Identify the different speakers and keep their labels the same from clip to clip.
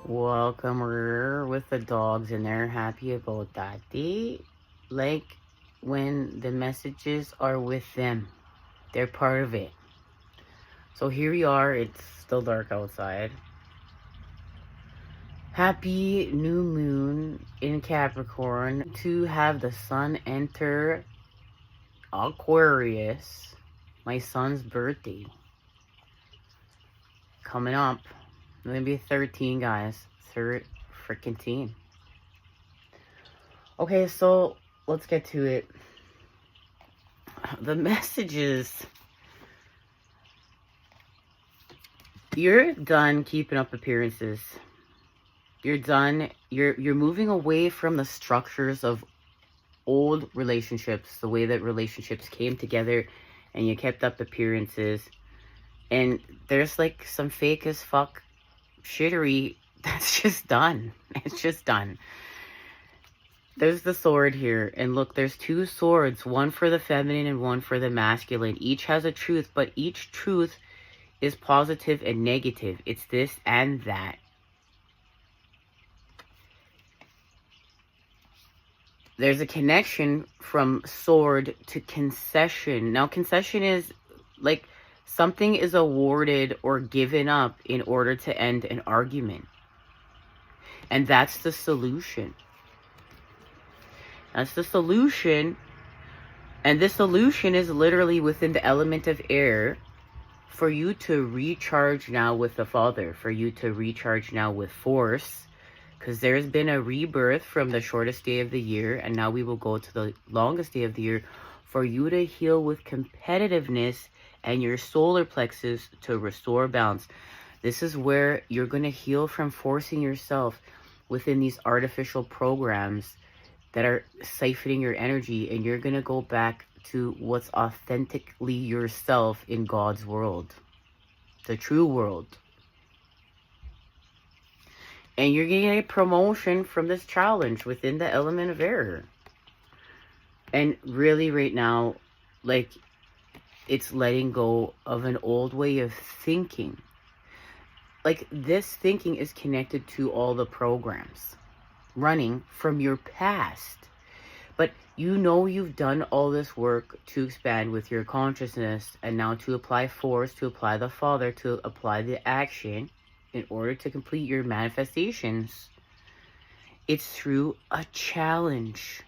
Speaker 1: Welcome with the dogs, and they're happy about that. They like when the messages are with them. They're part of it. So here we are. It's still dark outside. Happy new moon in Capricorn to have the sun enter Aquarius. My son's birthday coming up. I'm gonna be 13, guys. Third freaking teen. Okay, so let's get to it. The messages. You're done keeping up appearances. You're done. You're moving away from the structures of old relationships, the way that relationships came together and you kept up appearances. And there's like some fake as fuck shittery that's just done. It's just done. There's the sword here. And look, there's two swords, one for the feminine and one for the masculine. Each has a truth, but each truth is positive and negative. It's this and that. There's a connection from sword to concession. Now, concession is like something is awarded or given up in order to end an argument. And that's the solution. That's the solution. And this solution is literally within the element of air for you to recharge now with the Father, for you to recharge now with force. Because there's been a rebirth from the shortest day of the year, and now we will go to the longest day of the year for you to heal with competitiveness and your solar plexus to restore balance. This is where you're going to heal from forcing yourself within these artificial programs that are siphoning your energy, and you're going to go back to what's authentically yourself in God's world, the true world. And you're going to get a promotion from this challenge within the element of air. And really right now, like, it's letting go of an old way of thinking. Like, this thinking is connected to all the programs running from your past. But you know you've done all this work to expand with your consciousness, and now to apply force, to apply the Father, to apply the action in order to complete your manifestations. It's through a challenge.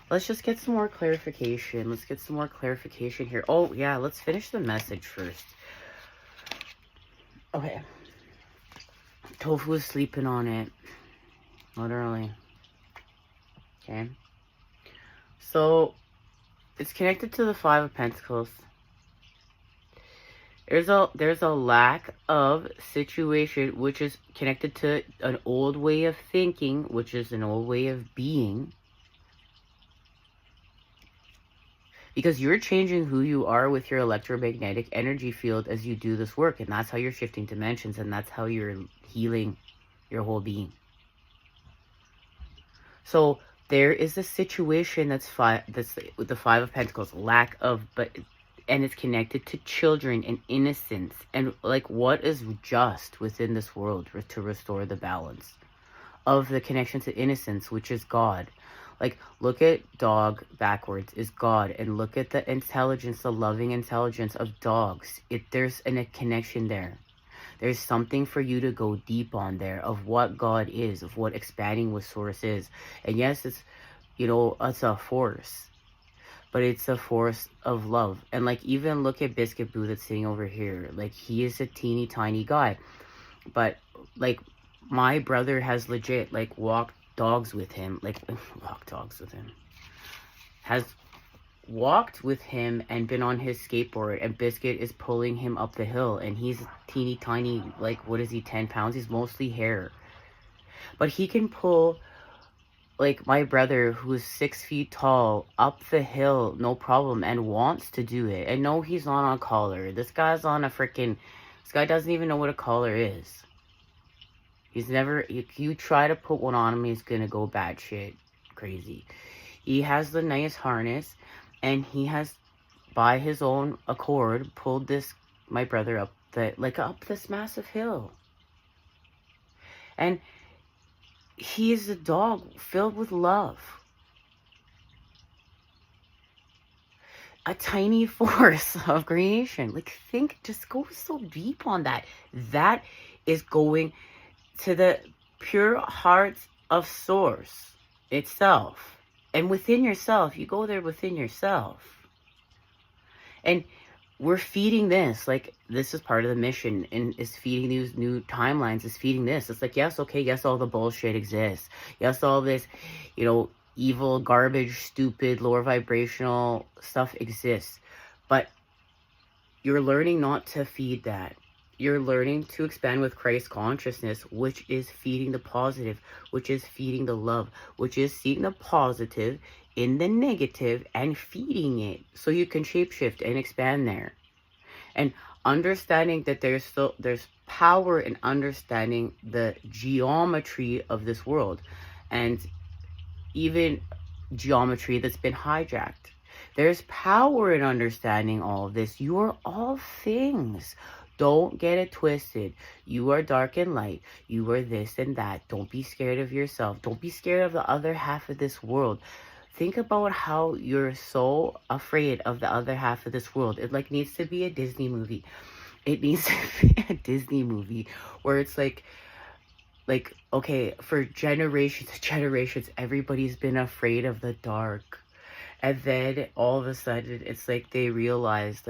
Speaker 1: Let's just get some more clarification. Let's get some more clarification here. Oh, yeah, let's finish the message first. Okay. Tofu is sleeping on it. Literally. Okay. So, it's connected to the Five of Pentacles. There's a lack of situation, which is connected to an old way of thinking, which is an old way of being. Because you're changing who you are with your electromagnetic energy field as you do this work. And that's how you're shifting dimensions. And that's how you're healing your whole being. So there is a situation that's with the Five of Pentacles. Lack of, and it's connected to children and innocence. And like what is just within this world to restore the balance of the connection to innocence, which is God. Like, look at dog backwards is God, and look at the intelligence, the loving intelligence of dogs. There's a connection there. There's something for you to go deep on there of what God is, of what expanding with source is. And yes, it's, it's a force, but it's a force of love. And like, even look at Biscuit Boo that's sitting over here. Like, he is a teeny tiny guy, but like, my brother has legit like walked dogs with him, has walked with him and been on his skateboard, and Biscuit is pulling him up the hill, and he's teeny tiny, like, what is he, 10 pounds? He's mostly hair, but he can pull like my brother, who's 6 feet tall, up the hill no problem, and wants to do it. And no, he's not on a collar. This guy doesn't even know what a collar is. He's never, if you try to put one on him, he's gonna go batshit crazy. He has the nice harness, and he has, by his own accord, pulled my brother up this massive hill. And he is a dog filled with love. A tiny force of creation. Like, think, just go so deep on that. That is going to the pure heart of source itself. And within yourself, you go there within yourself. And we're feeding this, like, this is part of the mission, and is feeding these new timelines, is feeding this. It's like, yes, okay, yes, all the bullshit exists. Yes, all this, evil, garbage, stupid, lower vibrational stuff exists. But you're learning not to feed that. You're learning to expand with Christ consciousness, which is feeding the positive, which is feeding the love, which is seeing the positive in the negative and feeding it so you can shapeshift and expand there. And understanding that there's power in understanding the geometry of this world, and even geometry that's been hijacked. There's power in understanding all of this. You are all things. Don't get it twisted. You are dark and light. You are this and that. Don't be scared of yourself. Don't be scared of the other half of this world. Think about how you're so afraid of the other half of this world. It needs to be a Disney movie. It needs to be a Disney movie where it's like, okay, for generations and generations, everybody's been afraid of the dark. And then all of a sudden, it's like they realize,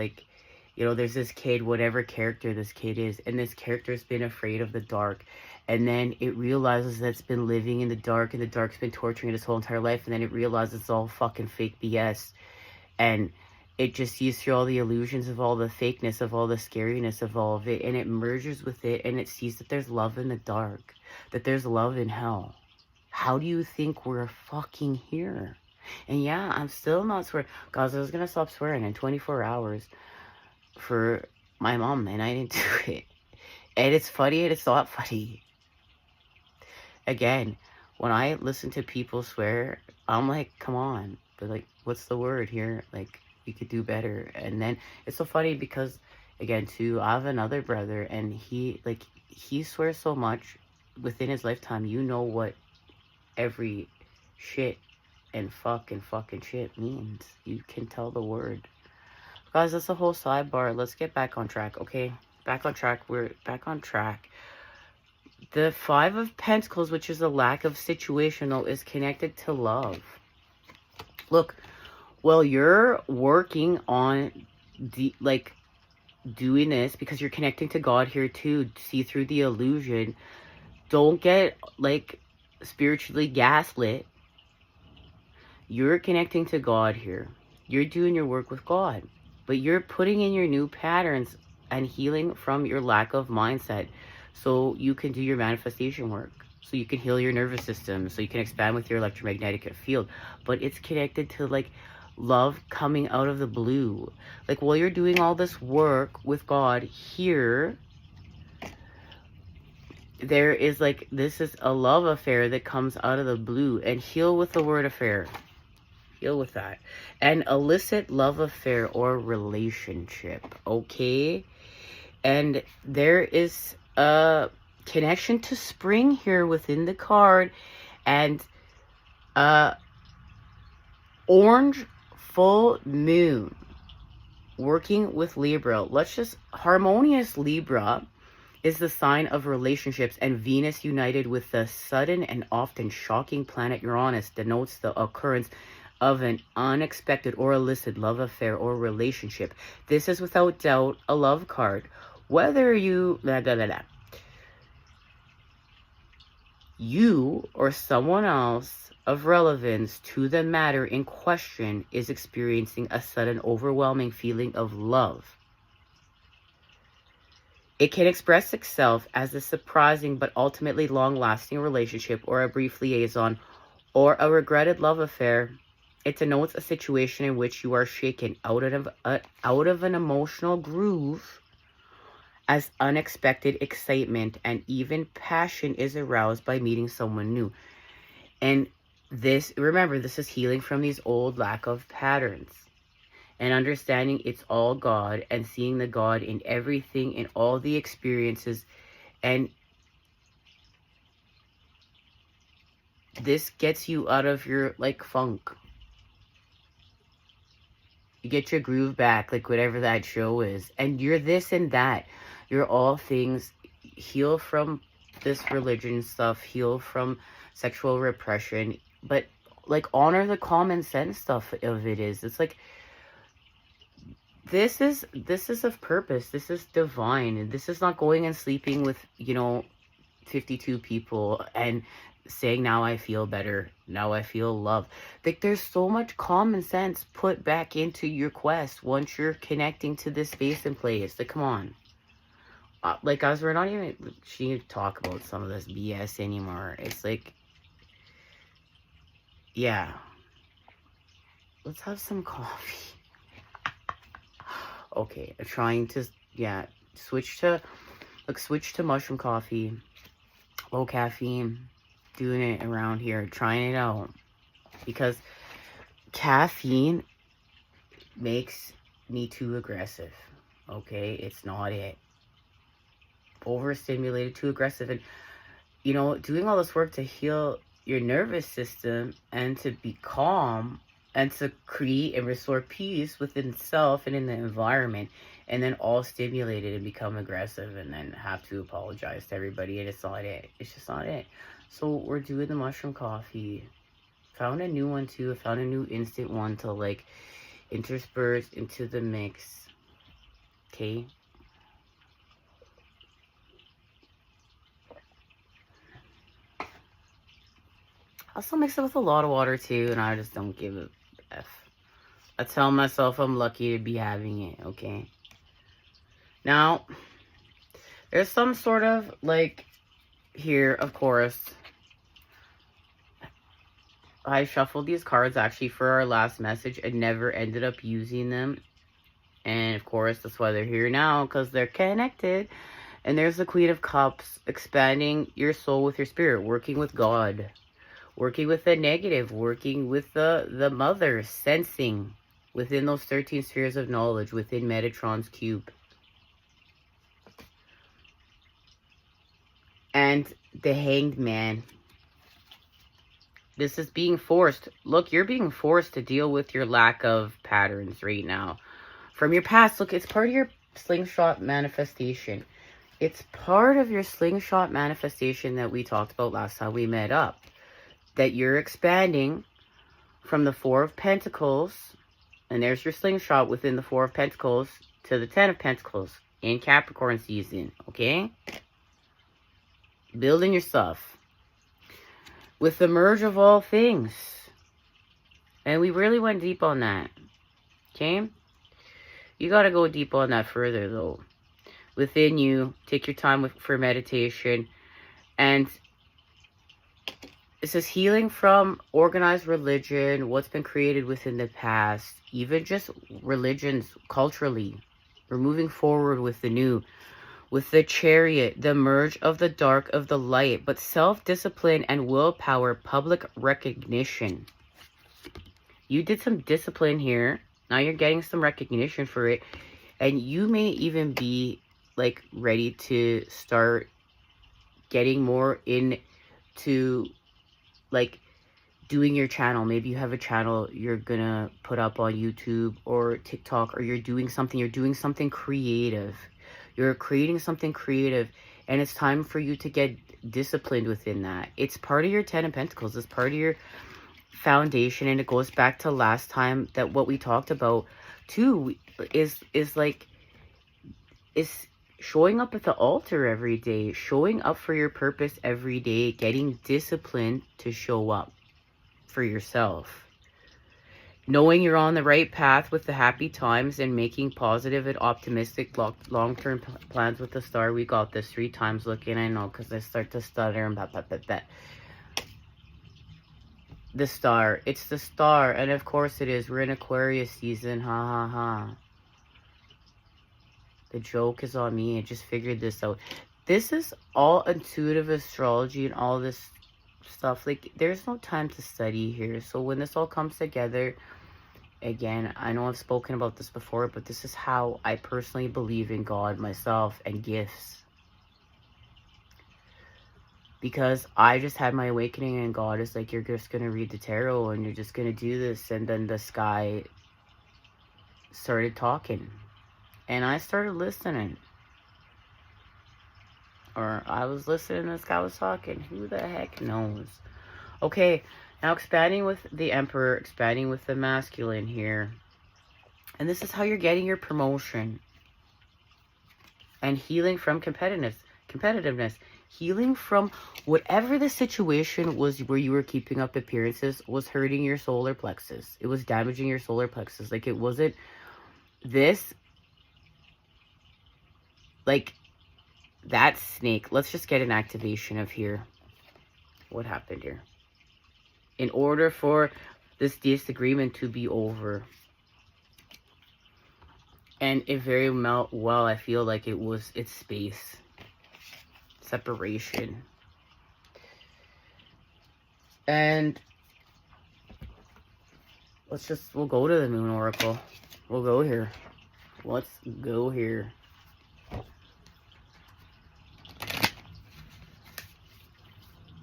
Speaker 1: there's this kid, whatever character this kid is, and this character's been afraid of the dark. And then it realizes that it's been living in the dark, and the dark's been torturing it its whole entire life. And then it realizes it's all fucking fake BS. And it just sees through all the illusions of all the fakeness, of all the scariness of all of it. And it merges with it, and it sees that there's love in the dark, that there's love in hell. How do you think we're fucking here? And yeah, I'm still not swearing. Guys, I was going to stop swearing in 24 hours for my mom, and I didn't do it. And it's funny and it's not funny. Again, when I listen to people swear, I'm like, come on. But what's the word here? You could do better. And then it's so funny because, again, too, I have another brother, and he swears so much within his lifetime. You know what every shit and fucking shit means. You can tell the word. Guys, that's a whole sidebar. Let's get back on track, okay? Back on track. We're back on track. The Five of Pentacles, which is a lack of situational, is connected to love. Look, well, you're working on doing this because you're connecting to God here too. See through the illusion. Don't get spiritually gaslit. You're connecting to God here. You're doing your work with God. But you're putting in your new patterns and healing from your lack of mindset so you can do your manifestation work. So you can heal your nervous system. So you can expand with your electromagnetic field. But it's connected to love coming out of the blue. While you're doing all this work with God here, there is this is a love affair that comes out of the blue. And heal with the word affair. Deal with that. An illicit love affair or relationship, okay? And there is a connection to spring here within the card, and orange full moon working with Libra. Harmonious Libra is the sign of relationships, and Venus united with the sudden and often shocking planet Uranus denotes the occurrence of an unexpected or illicit love affair or relationship. This is without doubt a love card. Whether you you or someone else of relevance to the matter in question is experiencing a sudden overwhelming feeling of love. It can express itself as a surprising but ultimately long-lasting relationship, or a brief liaison, or a regretted love affair. It denotes a situation in which you are shaken out of an emotional groove as unexpected excitement and even passion is aroused by meeting someone new. And remember, this is healing from these old lack of patterns and understanding it's all God and seeing the God in everything, in all the experiences. And this gets you out of your, like, funk. You get your groove back, like whatever that show is. And you're this and that. You're all things. Heal from this religion stuff. Heal from sexual repression. But, like, honor the common sense stuff of it is. It's like, this is of purpose. This is divine. This is not going and sleeping with, 52 people and saying, now I feel better, now I feel love. Like, there's so much common sense put back into your quest once you're connecting to this space and place. Like, come on. Like, guys, we're not even she need to talk about some of this BS anymore. It's like, yeah, let's have some coffee. Okay, I'm trying to, switch to mushroom coffee, low caffeine, doing it around here, trying it out, because caffeine makes me too aggressive. Okay, it's not it. Overstimulated, too aggressive, and doing all this work to heal your nervous system and to be calm and to create and restore peace within itself and in the environment, and then all stimulated and become aggressive and then have to apologize to everybody, and it's not it. It's just not it. So we're doing the mushroom coffee. Found a new one too. I found a new instant one to, like, intersperse into the mix. Okay. I also mix it with a lot of water too, and I just don't give a F. I tell myself I'm lucky to be having it, okay? Now, there's some sort of, like, here, of course, I shuffled these cards actually for our last message and never ended up using them. And, of course, that's why they're here now, because they're connected. And there's the Queen of Cups, expanding your soul with your spirit, working with God, working with the negative, working with the mother, sensing within those 13 spheres of knowledge, within Metatron's cube. And the Hanged Man. This is being forced. Look, you're being forced to deal with your lack of patterns right now. From your past, look, it's part of your slingshot manifestation. It's part of your slingshot manifestation that we talked about last time we met up. That you're expanding from the Four of Pentacles, and there's your slingshot within the Four of Pentacles, to the Ten of Pentacles in Capricorn season, okay? Building your stuff with the merge of all things. And we really went deep on that, okay? You got to go deep on that further, though. Within you, take your time for meditation. And it says healing from organized religion, what's been created within the past, even just religions culturally. We're moving forward with the new. With the Chariot, the merge of the dark of the light, but self-discipline and willpower, public recognition. You did some discipline here. Now you're getting some recognition for it. And you may even be, like, ready to start getting more into, like, doing your channel. Maybe you have a channel you're gonna put up on YouTube or TikTok, or you're doing something creative. You're creating something creative, and it's time for you to get disciplined within that. It's part of your Ten of Pentacles. It's part of your foundation, and it goes back to last time that what we talked about too is showing up at the altar every day, showing up for your purpose every day, getting disciplined to show up for yourself. Knowing you're on the right path with the happy times and making positive and optimistic long-term plans with the star. We got this 3 times looking, I know, because I start to stutter and that. The star. It's the star. And of course it is. We're in Aquarius season. Ha ha ha. The joke is on me. I just figured this out. This is all intuitive astrology and all this stuff. Like, there's no time to study here. So when this all comes together, again, I know I've spoken about this before, but this is how I personally believe in God, myself, and gifts. because I just had my awakening, and God is like, you're just going to read the tarot and you're just going to do this. And then the sky started talking and I started listening. Or I was listening, this guy was talking. Who the heck knows? Okay, now expanding with the Emperor, expanding with the masculine here. And this is how you're getting your promotion. And healing from competitiveness. Healing from whatever the situation was where you were keeping up appearances was hurting your solar plexus. It was damaging your solar plexus. Like, it wasn't this, like, that snake. Let's just get an activation of here. What happened here? In order for this disagreement to be over. And it very well, I feel like it's space. Separation. And we'll go to the Moon Oracle. We'll go here. Let's go here.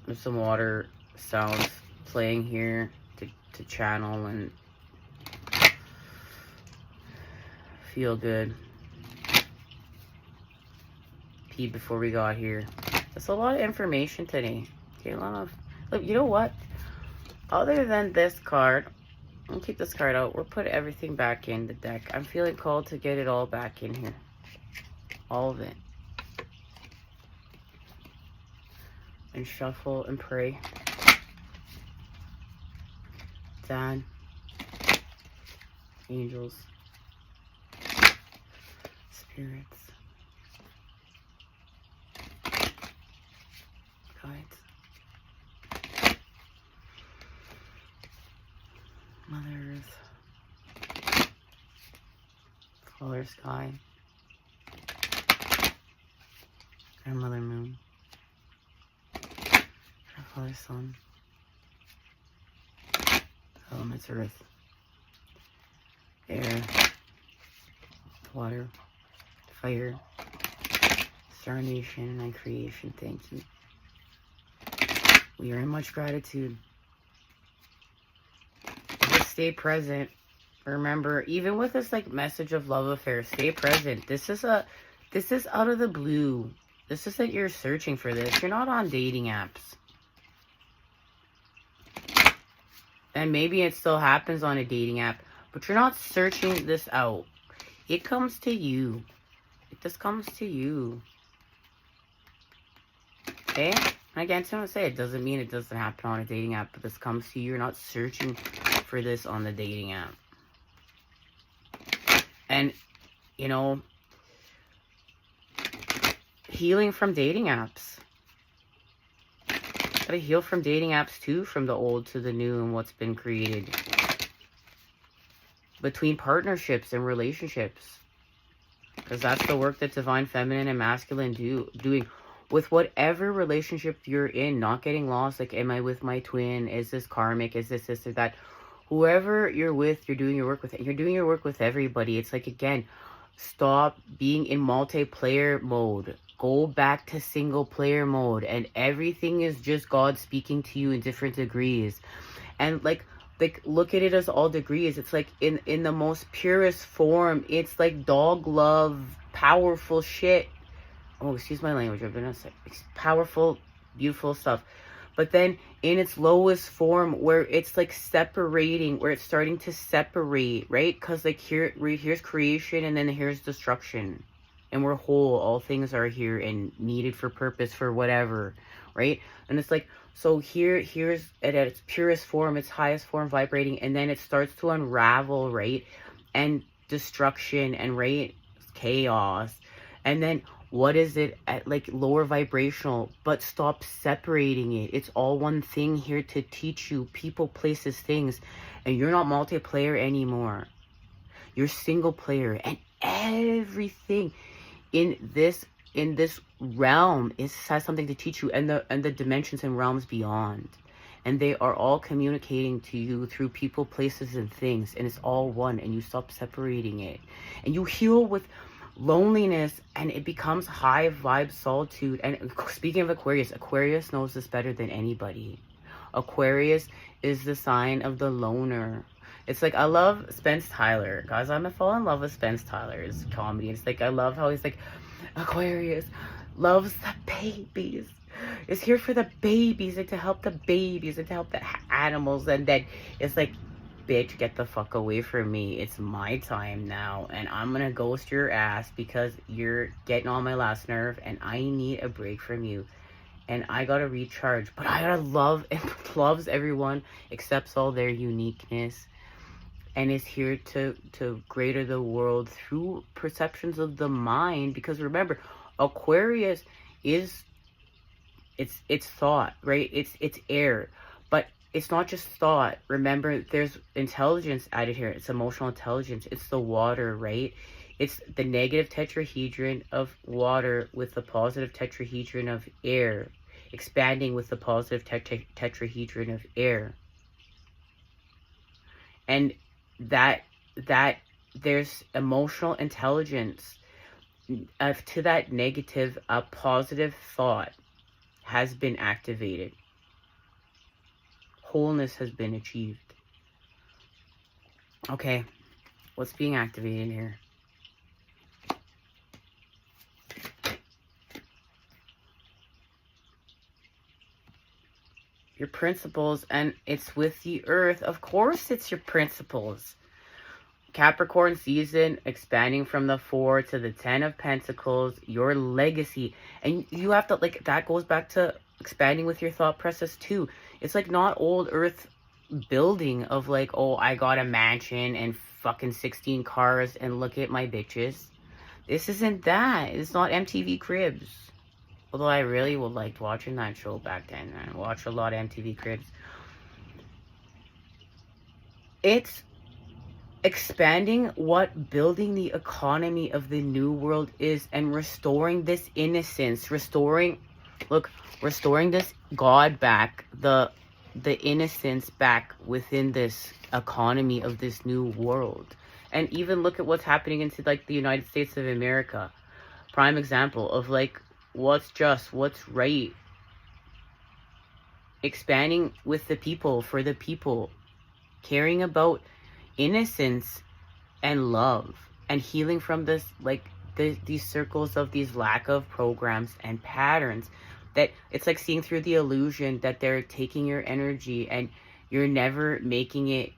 Speaker 1: There's some water sounds playing here to channel and feel good. Pee before we got here. That's a lot of information today. Okay, a lot of, look, you know what? Other than this card, I'll keep this card out. We'll put everything back in the deck. I'm feeling called to get it all back in here. All of it. And shuffle and pray. Dad. Angels. Spirits. Guides. Mother Earth. Father Sky. Grandmother Moon. Grandfather Sun. Elements Earth. Air. Water. Fire. Star Nation and creation. Thank you. We are in much gratitude. Just stay present. Remember, even with this like message of love affair, stay present. This is out of the blue. This isn't you're searching for this. You're not on dating apps. And maybe it still happens on a dating app, but you're not searching this out. It comes to you. It just comes to you. Okay? And again, so I say it doesn't mean it doesn't happen on a dating app, but this comes to you. You're not searching for this on the dating app. And, you know, healing from dating apps. Gotta heal from dating apps too, from the old to the new and what's been created. Between partnerships and relationships. Because that's the work that Divine Feminine and Masculine doing. With whatever relationship you're in, not getting lost. Like, am I with my twin? Is this karmic? Is this or that? Whoever you're with, you're doing your work with. You're doing your work with everybody. It's like, again, stop being in multiplayer mode. Go back to single player mode. And everything is just God speaking to you in different degrees. And like look at it as all degrees. It's like in the most purest form. It's like dog love, powerful shit. Oh, excuse my language. I've been gonna say powerful, beautiful stuff. But then in its lowest form, where it's like separating, where it's starting to separate, right? Because like here's creation and then here's destruction. And we're whole. All things are here and needed for purpose, for whatever, right? And it's like, so here's at its purest form, its highest form vibrating, and then it starts to unravel, right? And destruction and, right, chaos. And then what is it at like lower vibrational? But stop separating it. It's all one thing here to teach you people, places, things. And you're not multiplayer anymore. You're single player. And everything in this realm has something to teach you, and the dimensions and realms beyond. And they are all communicating to you through people, places, and things. And it's all one. And you stop separating it. And you heal with loneliness, and it becomes high vibe solitude. And speaking of Aquarius, Aquarius knows this better than anybody. Aquarius is the sign of the loner. It's like, I love Spence Tyler. Guys, I'm gonna fall in love with Spence Tyler's comedy. It's like, I love how he's like, Aquarius loves the babies. Is here for the babies, and to help the babies, and to help the animals. And then it's like, bitch, get the fuck away from me. It's my time now, and I'm gonna ghost your ass because you're getting on my last nerve, and I need a break from you. And I gotta recharge. But I gotta love and loves everyone, accepts all their uniqueness, and is here to greater the world through perceptions of the mind. Because remember, Aquarius is, it's thought, right? It's air. But it's not just thought. Remember, there's intelligence added here. It's emotional intelligence. It's the water, right? It's the negative tetrahedron of water with the positive tetrahedron of air, expanding with the positive tetrahedron of air. And that there's emotional intelligence to that negative, a positive thought has been activated. Wholeness has been achieved. Okay, what's being activated here? Your principles, and it's with the earth. Of course it's your principles. Capricorn season, expanding from the 4 to the 10 of Pentacles, your legacy. And you have to, like, that goes back to expanding with your thought process too. It's like not old earth building of like, oh, I got a mansion and fucking 16 cars and look at my bitches. This isn't that. It's not MTV Cribs. Although I really would liked watching that show back then. I watched a lot of MTV Cribs. It's expanding what building the economy of the new world is, and restoring this innocence. Restoring this God back. The innocence back within this economy of this new world. And even look at what's happening into like the United States of America. Prime example of like, what's just, what's right. Expanding with the people, for the people. Caring about innocence and love. And healing from this, like, these circles of these lack of programs and patterns. That it's like seeing through the illusion that they're taking your energy and you're never making it,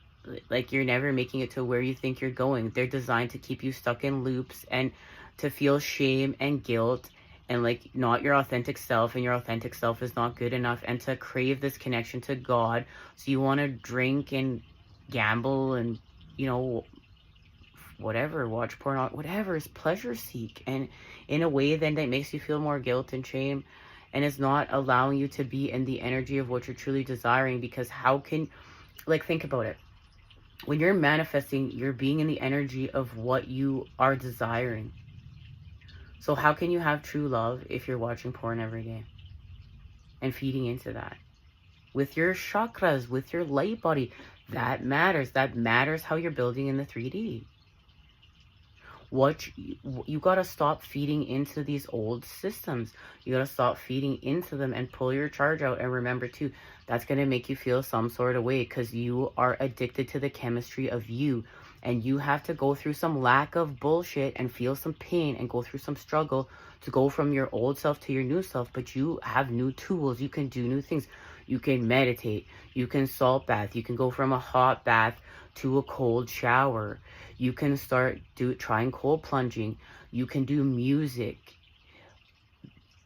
Speaker 1: like, you're never making it to where you think you're going. They're designed to keep you stuck in loops and to feel shame and guilt and like not your authentic self, and your authentic self is not good enough, and to crave this connection to God. So you want to drink and gamble and, you know, whatever, watch porn, whatever, is pleasure seek, and in a way then that makes you feel more guilt and shame, and is not allowing you to be in the energy of what you're truly desiring. Because how can, like, think about it, when you're manifesting, you're being in the energy of what you are desiring. So how can you have true love if you're watching porn every day and feeding into that? With your chakras, with your light body, that matters. That matters how you're building in the 3D. You gotta stop feeding into these old systems. You gotta stop feeding into them and pull your charge out. And remember too, that's gonna make you feel some sort of way because you are addicted to the chemistry of you. And you have to go through some lack of bullshit and feel some pain and go through some struggle to go from your old self to your new self. But you have new tools. You can do new things. You can meditate. You can salt bath. You can go from a hot bath to a cold shower. You can start trying cold plunging. You can do music.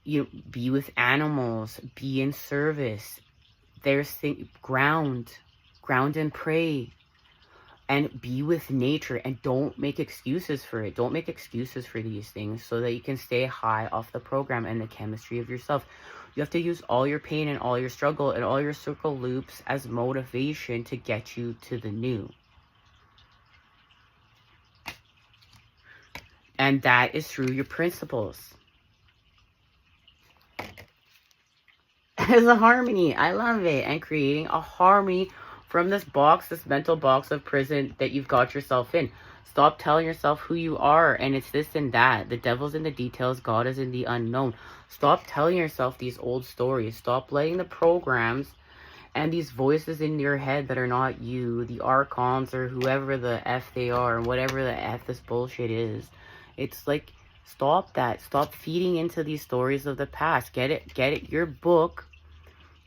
Speaker 1: You be with animals. Be in service. There's ground and pray. And be with nature, and don't make excuses for it. Don't make excuses for these things so that you can stay high off the program and the chemistry of yourself. You have to use all your pain and all your struggle and all your circle loops as motivation to get you to the new. And that is through your principles. It's a harmony. I love it. And creating a harmony from this box, this mental box of prison that you've got yourself in. Stop telling yourself who you are and it's this and that. The devil's in the details. God is in the unknown. Stop telling yourself these old stories. Stop letting the programs and these voices in your head that are not you, the archons or whoever the F they are, and whatever the F this bullshit is. It's like, stop that. Stop feeding into these stories of the past. Get it. Your book.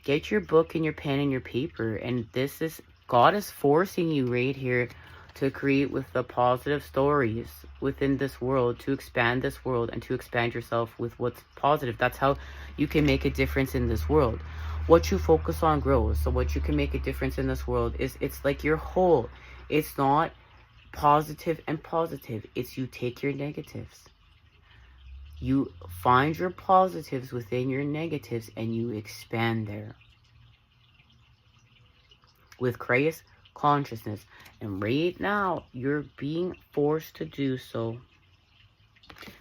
Speaker 1: Get your book and your pen and your paper. And this is, God is forcing you right here to create with the positive stories within this world, to expand this world and to expand yourself with what's positive. That's how you can make a difference in this world. What you focus on grows. So what you can make a difference in this world is, it's like your whole. It's not positive and positive. It's you take your negatives. You find your positives within your negatives and you expand there. With Christ consciousness. And right now, you're being forced to do so.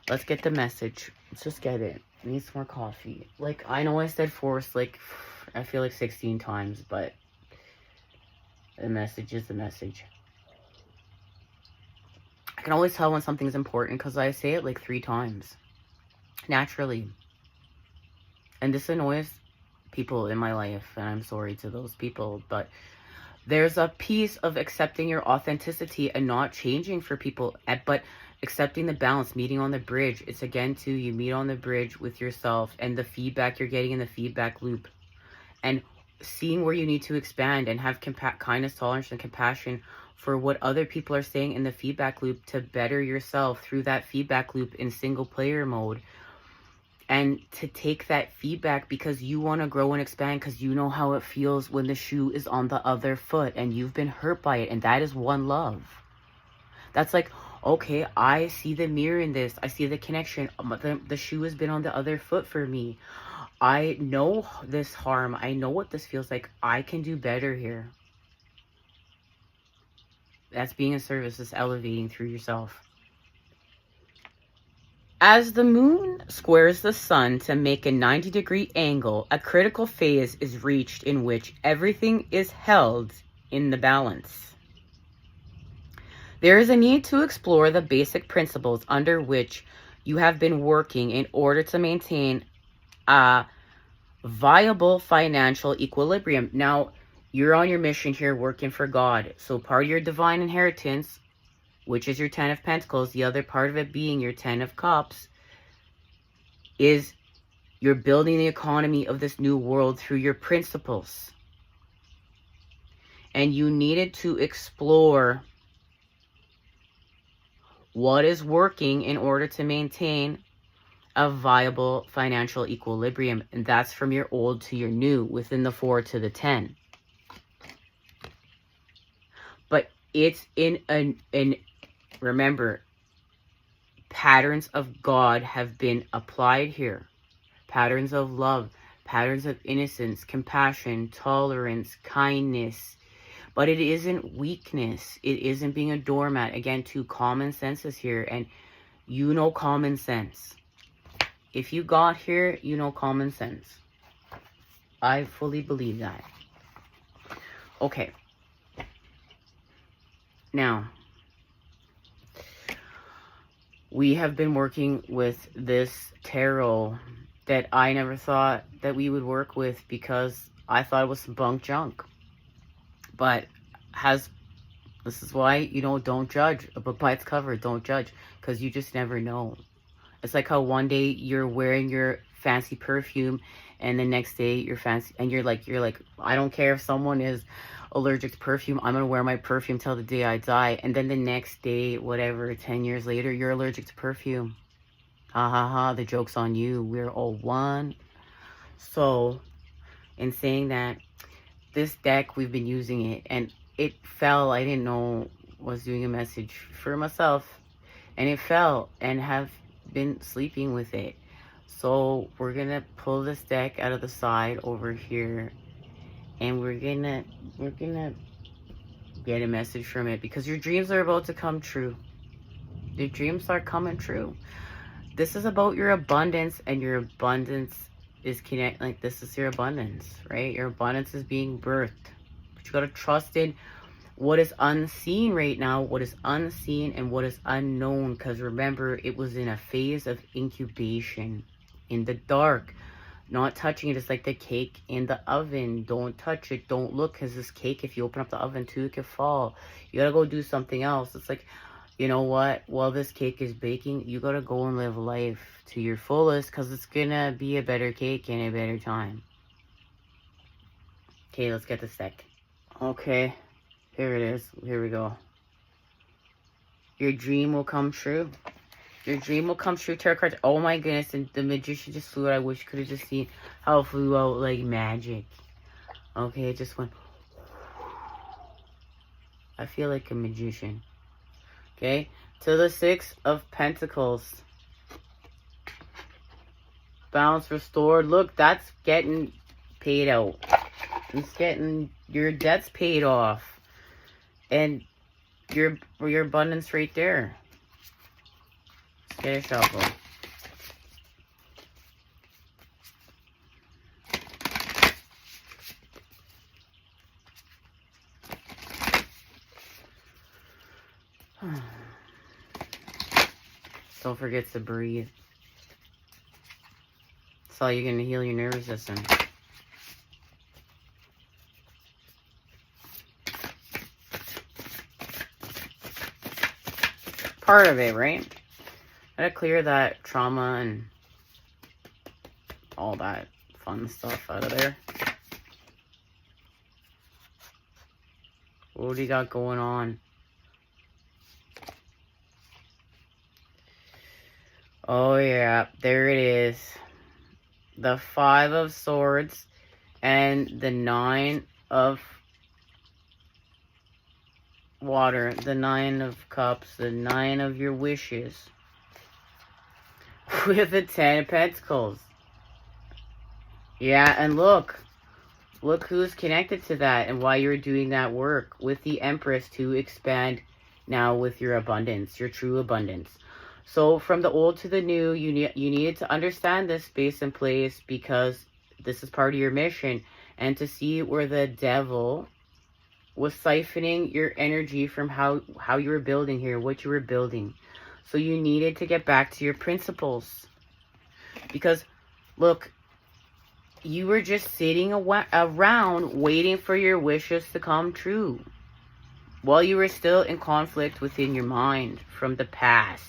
Speaker 1: Let's get the message. Let's just get it. I need some more coffee. Like, I know I said forced, like, I feel like 16 times, but the message is the message. I can always tell when something's important because I say it like 3 times. Naturally. And this annoys people in my life, and I'm sorry to those people, but there's a piece of accepting your authenticity and not changing for people, but accepting the balance, meeting on the bridge. It's again too, you meet on the bridge with yourself and the feedback you're getting in the feedback loop, and seeing where you need to expand and have kindness, tolerance, and compassion for what other people are saying in the feedback loop to better yourself through that feedback loop in single player mode. And to take that feedback because you want to grow and expand, because you know how it feels when the shoe is on the other foot and you've been hurt by it. And that is one love. That's like, okay, I see the mirror in this. I see the connection. The shoe has been on the other foot for me. I know this harm. I know what this feels like. I can do better here. That's being a service. Is elevating through yourself. As the moon squares the sun to make a 90-degree angle, a critical phase is reached in which everything is held in the balance. There is a need to explore the basic principles under which you have been working in order to maintain a viable financial equilibrium. Now, you're on your mission here working for God. So part of your divine inheritance, which is your 10 of Pentacles, the other part of it being your 10 of Cups, is you're building the economy of this new world through your principles. And you needed to explore what is working in order to maintain a viable financial equilibrium. And that's from your old to your new, within the 4 to the 10. But it's remember, patterns of God have been applied here. Patterns of love, patterns of innocence, compassion, tolerance, kindness. But it isn't weakness. It isn't being a doormat. Again, too, common sense is here. And you know common sense. If you got here, you know common sense. I fully believe that. Okay. Now, we have been working with this tarot that I never thought that we would work with because I thought it was some bunk junk. But this is why, don't judge. But by its cover, don't judge. Because you just never know. It's like how one day you're wearing your fancy perfume and the next day you're fancy and you're like, I don't care if someone is allergic to perfume, I'm gonna wear my perfume till the day I die. And then the next day, whatever, 10 years later, you're allergic to perfume. Ha ha ha, the joke's on you. We're all one. So, in saying that, this deck, we've been using it and it fell. I didn't know I was doing a message for myself, and it fell, and have been sleeping with it. So we're gonna pull this deck out of the side over here, and we're gonna get a message from it, because your dreams are about to come true. Your dreams are coming true. This is about your abundance, and your abundance is this is your abundance, right? Your abundance is being birthed. But you gotta trust in what is unseen right now, what is unseen and what is unknown. Because remember, it was in a phase of incubation, in the dark, not touching it. It's like the cake in the oven. Don't touch it. Don't look, because this cake, if you open up the oven too, it could fall. You gotta go do something else. It's like, you know what? While this cake is baking, you gotta go and live life to your fullest, because it's gonna be a better cake in a better time. Okay, let's get the deck. Okay, here it is. Here we go. Your dream will come true. Your dream will come true. Tarot cards. Oh my goodness, and the magician just flew out. I wish you could have just seen how it flew out like magic. Okay, it just went. I feel like a magician. Okay, to the Six of Pentacles. Balance restored. Look, that's getting paid out. It's getting your debts paid off. And your abundance right there. Let's get a shuffle. Don't forget to breathe. That's how you're going to heal your nervous system. Part of it, right? Gotta clear that trauma and all that fun stuff out of there. What do you got going on? Oh yeah, there it is. The Five of Swords and the Nine of Water, the Nine of Cups, the Nine of your wishes. With the Ten of Pentacles. Yeah, and look who's connected to that and why you're doing that work with the Empress to expand now with your abundance, your true abundance. So from the old to the new, you needed to understand this space and place, because this is part of your mission, and to see where the devil was siphoning your energy from how you were building here, what you were building. So you needed to get back to your principles. Because, look, you were just sitting around waiting for your wishes to come true, while you were still in conflict within your mind from the past.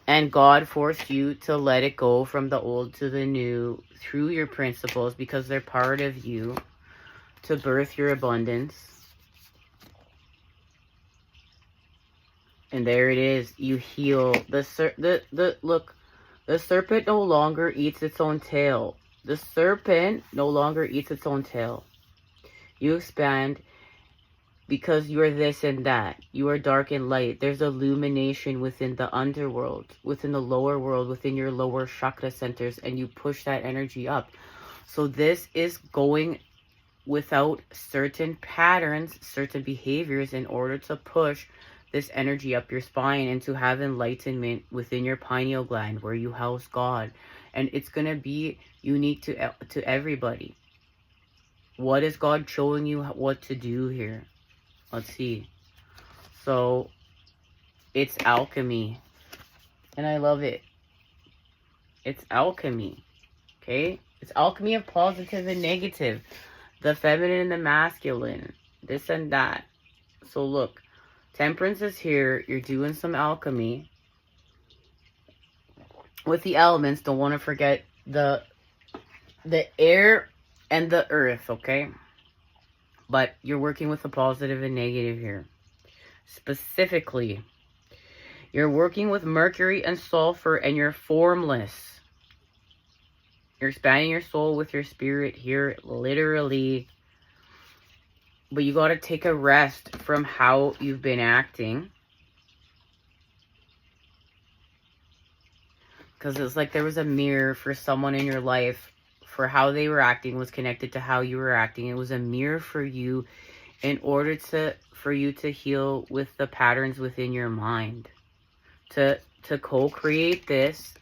Speaker 1: And God forced you to let it go from the old to the new through your principles, because they're part of you, to birth your abundance. And there it is. You heal. Look, the serpent no longer eats its own tail. The serpent no longer eats its own tail. You expand, because you are this and that. You are dark and light. There's illumination within the underworld, within the lower world, within your lower chakra centers, and you push that energy up. So this is going without certain patterns, certain behaviors, in order to push this energy up your spine and to have enlightenment within your pineal gland, where you house God. And it's going to be unique to everybody. What is God showing you what to do here? Let's see. So it's alchemy, and I love it. It's alchemy. Okay, it's alchemy of positive and negative, the feminine and the masculine, this and that. So look, Temperance is here. You're doing some alchemy with the elements. Don't want to forget the air and the earth, okay? But you're working with the positive and negative here. Specifically, you're working with Mercury and Sulfur, and you're formless. You're expanding your soul with your spirit here, literally. But you got to take a rest from how you've been acting. Because it's like there was a mirror for someone in your life, for how they were acting was connected to how you were acting. It was a mirror for you in order for you to heal with the patterns within your mind. To co-create this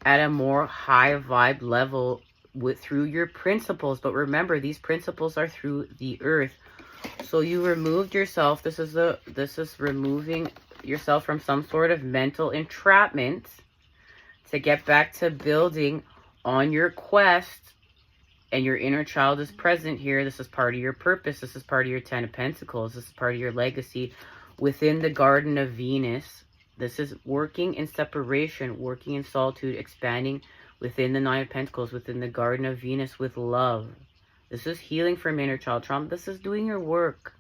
Speaker 1: at a more high vibe level through your principles. But remember, these principles are through the earth. So you removed yourself. This is removing yourself from some sort of mental entrapment to get back to building on your quest. And your inner child is present here. This is part of your purpose. This is part of your 10 of Pentacles. This is part of your legacy within the Garden of Venus. This is working in separation, working in solitude, expanding within the 9 of Pentacles, within the Garden of Venus with love. This is healing from inner child trauma. This is doing your work.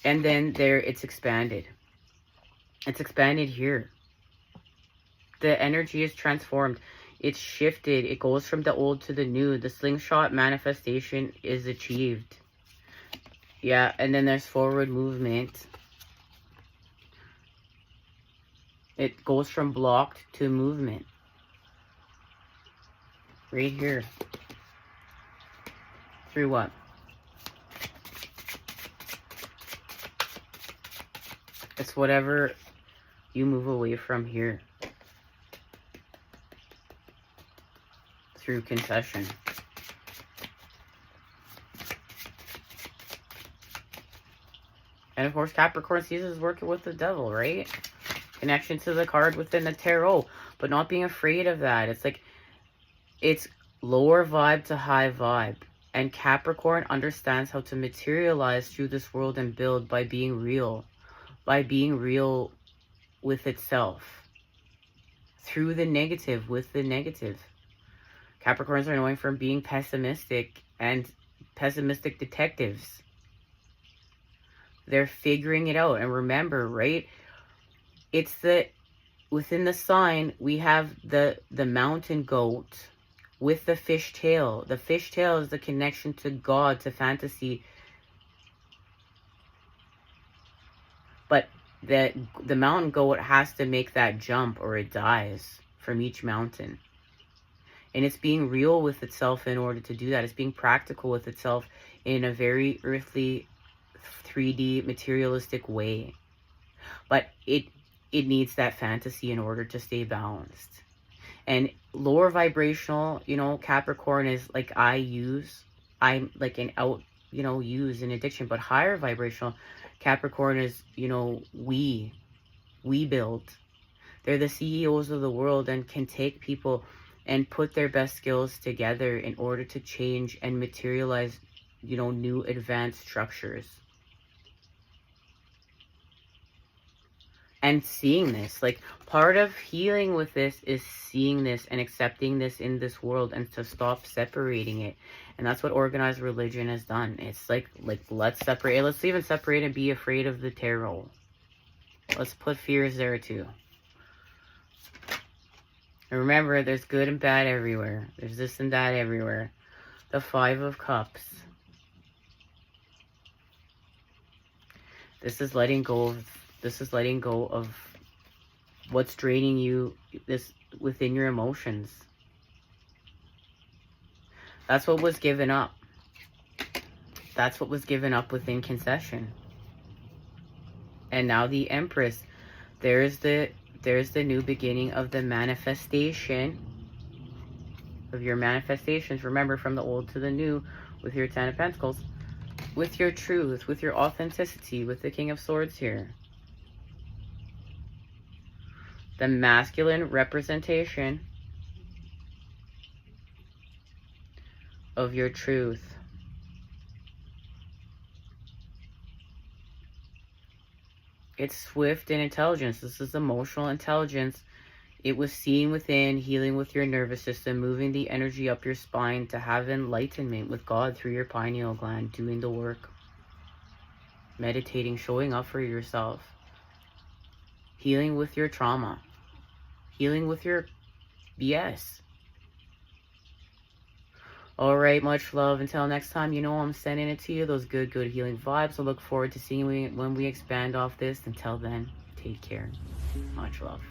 Speaker 1: And then there, it's expanded. It's expanded here. The energy is transformed. It's shifted. It goes from the old to the new. The slingshot manifestation is achieved. Yeah, and then there's forward movement. It goes from blocked to movement. Right here. Through what? It's whatever you move away from here. Through concession. And of course, Capricorn season is working with the devil, right? Connection to the card within the tarot, but not being afraid of that. It's like, it's lower vibe to high vibe. And Capricorn understands how to materialize through this world and build by being real. By being real with itself. Through the negative, with the negative. Capricorns are known for being pessimistic and pessimistic detectives. They're figuring it out. And remember, right? It's within the sign, we have the mountain goat with the fish tail. The fish tail is the connection to God, to fantasy. But the mountain goat has to make that jump or it dies from each mountain. And it's being real with itself in order to do that. It's being practical with itself in a very earthly, 3D, materialistic way. But it needs that fantasy in order to stay balanced. And lower vibrational, you know, Capricorn is like I'm like an out, you know, use in addiction. But higher vibrational, Capricorn is, you know, we build. They're the CEOs of the world and can take people and put their best skills together in order to change and materialize, you know, new advanced structures. And seeing this, like, part of healing with this is seeing this and accepting this in this world and to stop separating it. And that's what organized religion has done. It's like let's separate. Let's even separate and be afraid of the tarot. Let's put fears there too. And remember, there's good and bad everywhere. There's this and that everywhere. The 5 of Cups. This is letting go of what's draining you within your emotions. That's what was given up. That's what was given up within concession. And now the Empress. There's the new beginning of the manifestation of your manifestations. Remember, from the old to the new with your 10 of Pentacles. With your truth, with your authenticity, with the King of Swords here. The masculine representation of your truth. It's swift and intelligence. This is emotional intelligence. It was seen within, healing with your nervous system, moving the energy up your spine to have enlightenment with God through your pineal gland, doing the work. Meditating, showing up for yourself. Healing with your trauma. Healing with your BS. Alright, much love. Until next time, you know I'm sending it to you. Those good healing vibes. I look forward to seeing you when we expand off this. Until then, take care. Much love.